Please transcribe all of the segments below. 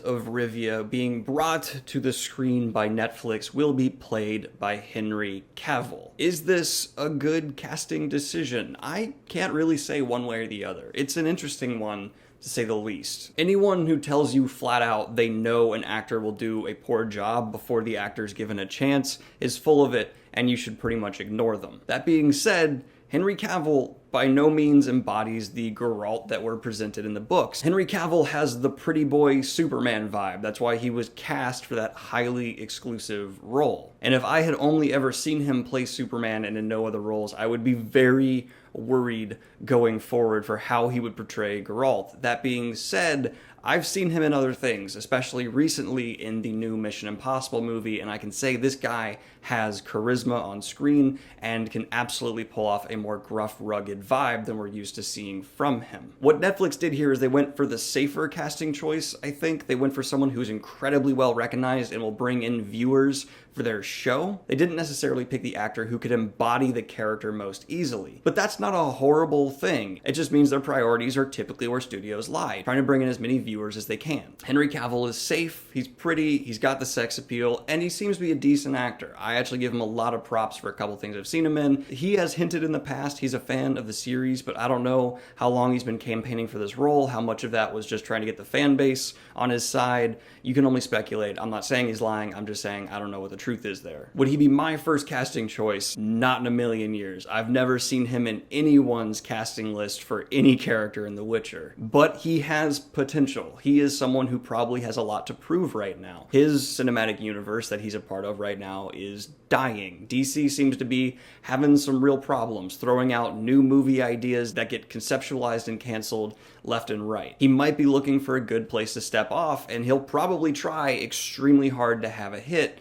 of Rivia being brought to the screen by Netflix will be played by Henry Cavill. Is this a good casting decision? I can't really say one way or the other. It's an interesting one, to say the least. Anyone who tells you flat out they know an actor will do a poor job before the actor's given a chance is full of it, and you should pretty much ignore them. That being said, Henry Cavill by no means embodies the Geralt that were presented in the books. Henry Cavill has the pretty boy Superman vibe. That's why he was cast for that highly exclusive role. And if I had only ever seen him play Superman and in no other roles, I would be very worried going forward for how he would portray Geralt. That being said, I've seen him in other things, especially recently in the new Mission Impossible movie, and I can say this guy has charisma on screen and can absolutely pull off a more gruff, rugged vibe than we're used to seeing from him. What Netflix did here is they went for the safer casting choice, I think. They went for someone who's incredibly well recognized and will bring in viewers for their show. They didn't necessarily pick the actor who could embody the character most easily. But that's not a horrible thing. It just means their priorities are typically where studios lie, trying to bring in as many viewers as they can. Henry Cavill is safe, he's pretty, he's got the sex appeal, and he seems to be a decent actor. I actually give him a lot of props for a couple things I've seen him in. He has hinted in the past he's a fan of the series, but I don't know how long he's been campaigning for this role, how much of that was just trying to get the fan base on his side. You can only speculate. I'm not saying he's lying, I'm just saying I don't know what the truth is there. Would he be my first casting choice? Not in a million years. I've never seen him in anyone's casting list for any character in The Witcher, but he has potential. He is someone who probably has a lot to prove right now. His cinematic universe that he's a part of right now is dying. DC seems to be having some real problems, throwing out new movie ideas that get conceptualized and canceled left and right. He might be looking for a good place to step off, and he'll probably try extremely hard to have a hit,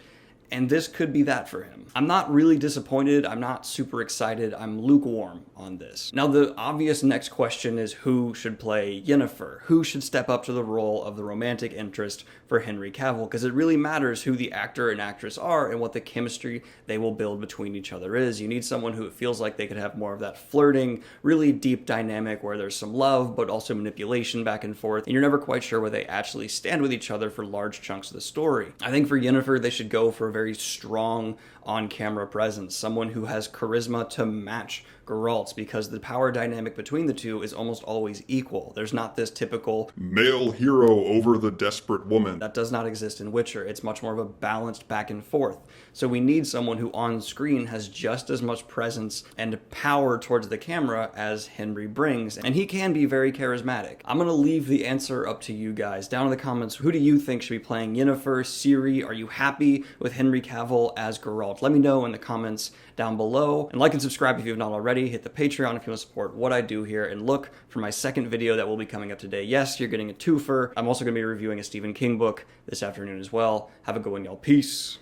and this could be that for him. I'm not really disappointed, I'm not super excited, I'm lukewarm on this. Now the obvious next question is who should play Yennefer? Who should step up to the role of the romantic interest for Henry Cavill? Because it really matters who the actor and actress are and what the chemistry they will build between each other is. You need someone who it feels like they could have more of that flirting, really deep dynamic where there's some love but also manipulation back and forth, and you're never quite sure where they actually stand with each other for large chunks of the story. I think for Yennefer they should go for a very strong on-camera presence, someone who has charisma to match Geralt's, because the power dynamic between the two is almost always equal. There's not this typical male hero over the desperate woman. That does not exist in Witcher. It's much more of a balanced back and forth. So we need someone who on screen has just as much presence and power towards the camera as Henry brings, and he can be very charismatic. I'm gonna leave the answer up to you guys. Down in the comments, who do you think should be playing Yennefer? Ciri, are you happy with Henry Cavill as Geralt? Let me know in the comments down below, and like and subscribe if you have not already. Hit the Patreon if you want to support what I do here, and look for my second video that will be coming up today. Yes, you're getting a twofer. I'm also going to be reviewing a Stephen King book this afternoon as well. Have a good one, y'all. Peace.